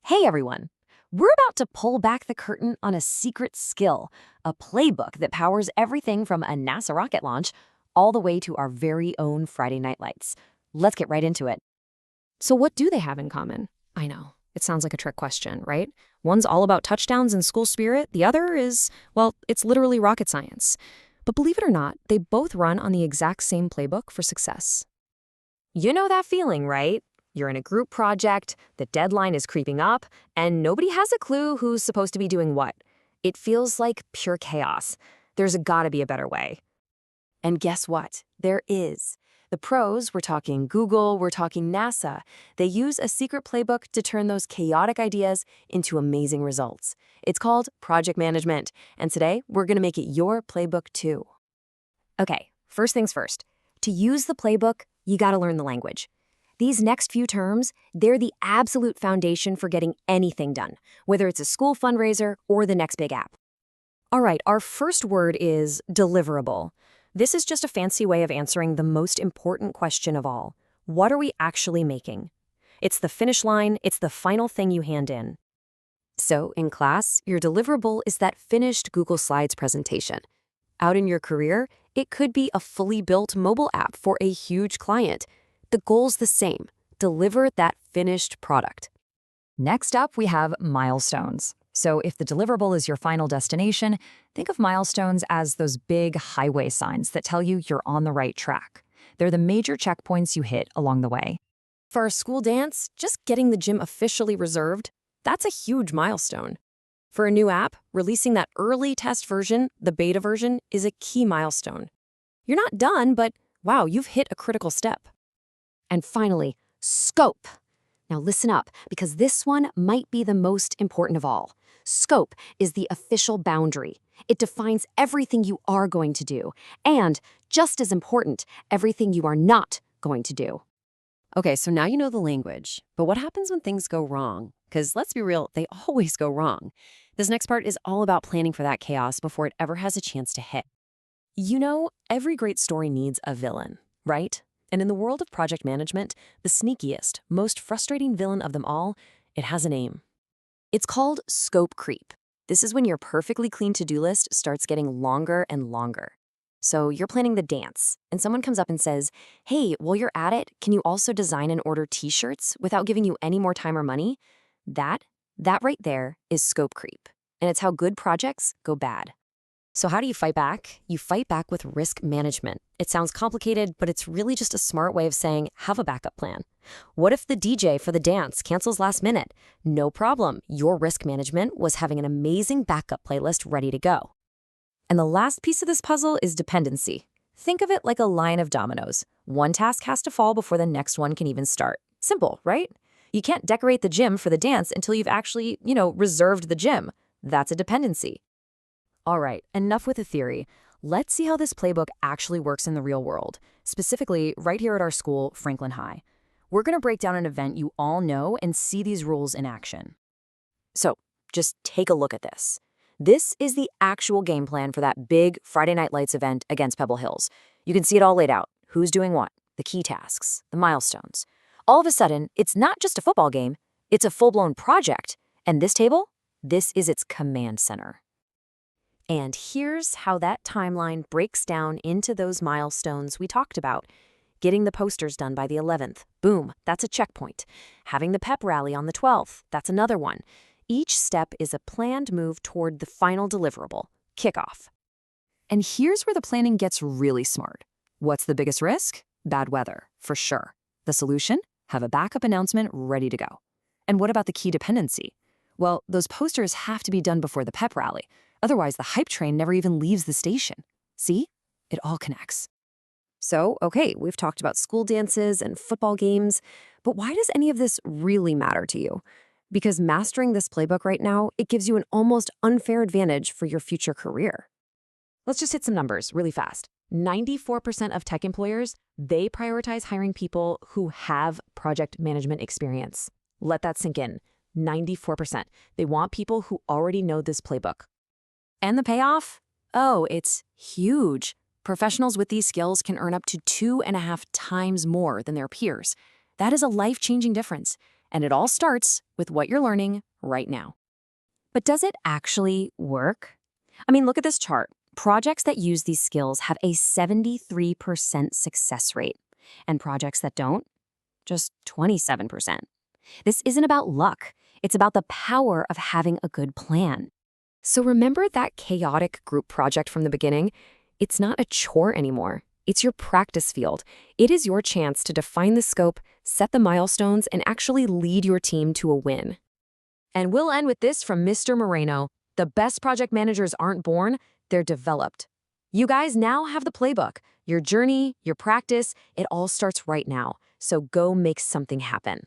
Hey everyone! We're about to pull back the curtain on a secret skill, a playbook that powers everything from a NASA rocket launch all the way to our very own Friday Night Lights. Let's get right into it. So what do they have in common? I know, it sounds like a trick question, right? One's all about touchdowns and school spirit, the other is, well, it's literally rocket science. But believe it or not, they both run on the exact same playbook for success. You know that feeling, right? You're in a group project, the deadline is creeping up, and nobody has a clue who's supposed to be doing what. It feels like pure chaos. There's gotta be a better way. And guess what? There is. The pros, we're talking Google, we're talking NASA, they use a secret playbook to turn those chaotic ideas into amazing results. It's called project management, and today we're gonna make it your playbook too. Okay, first things first. To use the playbook, you gotta learn the language. These next few terms, they're the absolute foundation for getting anything done, whether it's a school fundraiser or the next big app. All right, our first word is deliverable. This is just a fancy way of answering the most important question of all. What are we actually making? It's the finish line, it's the final thing you hand in. So, in class, your deliverable is that finished Google Slides presentation. Out in your career, it could be a fully built mobile app for a huge client. The goal's the same: deliver that finished product. Next up, we have milestones. So if the deliverable is your final destination, think of milestones as those big highway signs that tell you you're on the right track. They're the major checkpoints you hit along the way. For a school dance, just getting the gym officially reserved, that's a huge milestone. For a new app, releasing that early test version, the beta version, is a key milestone. You're not done, but wow, you've hit a critical step. And finally, scope. Now listen up, because this one might be the most important of all. Scope is the official boundary. It defines everything you are going to do, and, just as important, everything you are not going to do. Okay, so now you know the language, but what happens when things go wrong? Because let's be real, they always go wrong. This next part is all about planning for that chaos before it ever has a chance to hit. You know, every great story needs a villain, right? And in the world of project management, the sneakiest, most frustrating villain of them all, it has a name. It's called scope creep. This is when your perfectly clean to-do list starts getting longer and longer. So you're planning the dance, and someone comes up and says, hey, while you're at it, can you also design and order t-shirts without giving you any more time or money? That right there is scope creep. And it's how good projects go bad. So how do you fight back? You fight back with risk management. It sounds complicated, but it's really just a smart way of saying, have a backup plan. What if the DJ for the dance cancels last minute? No problem. Your risk management was having an amazing backup playlist ready to go. And the last piece of this puzzle is dependency. Think of it like a line of dominoes. One task has to fall before the next one can even start. Simple, right? You can't decorate the gym for the dance until you've actually, reserved the gym. That's a dependency. All right, enough with the theory. Let's see how this playbook actually works in the real world, specifically right here at our school, Franklin High. We're going to break down an event you all know and see these rules in action. So, just take a look at this. This is the actual game plan for that big Friday Night Lights event against Pebble Hills. You can see it all laid out. Who's doing what, the key tasks, the milestones. All of a sudden, it's not just a football game, it's a full-blown project. And this table, this is its command center. And here's how that timeline breaks down into those milestones we talked about. Getting the posters done by the 11th. Boom, that's a checkpoint. Having the pep rally on the 12th. That's another one. Each step is a planned move toward the final deliverable, kickoff. And here's where the planning gets really smart. What's the biggest risk? Bad weather, for sure. The solution? Have a backup announcement ready to go. And what about the key dependency? Well, those posters have to be done before the pep rally. Otherwise, the hype train never even leaves the station. See? It all connects. So, okay, we've talked about school dances and football games, but why does any of this really matter to you? Because mastering this playbook right now, it gives you an almost unfair advantage for your future career. Let's just hit some numbers really fast. 94% of tech employers, they prioritize hiring people who have project management experience. Let that sink in. 94%. They want people who already know this playbook. And the payoff? Oh, it's huge. Professionals with these skills can earn up to 2.5 times more than their peers. That is a life-changing difference. And it all starts with what you're learning right now. But does it actually work? I mean, look at this chart. Projects that use these skills have a 73% success rate, and projects that don't, just 27%. This isn't about luck. It's about the power of having a good plan. So remember that chaotic group project from the beginning? It's not a chore anymore. It's your practice field. It is your chance to define the scope, set the milestones, and actually lead your team to a win. And we'll end with this from Mr. Moreno. The best project managers aren't born, they're developed. You guys now have the playbook. Your journey, your practice, it all starts right now. So go make something happen.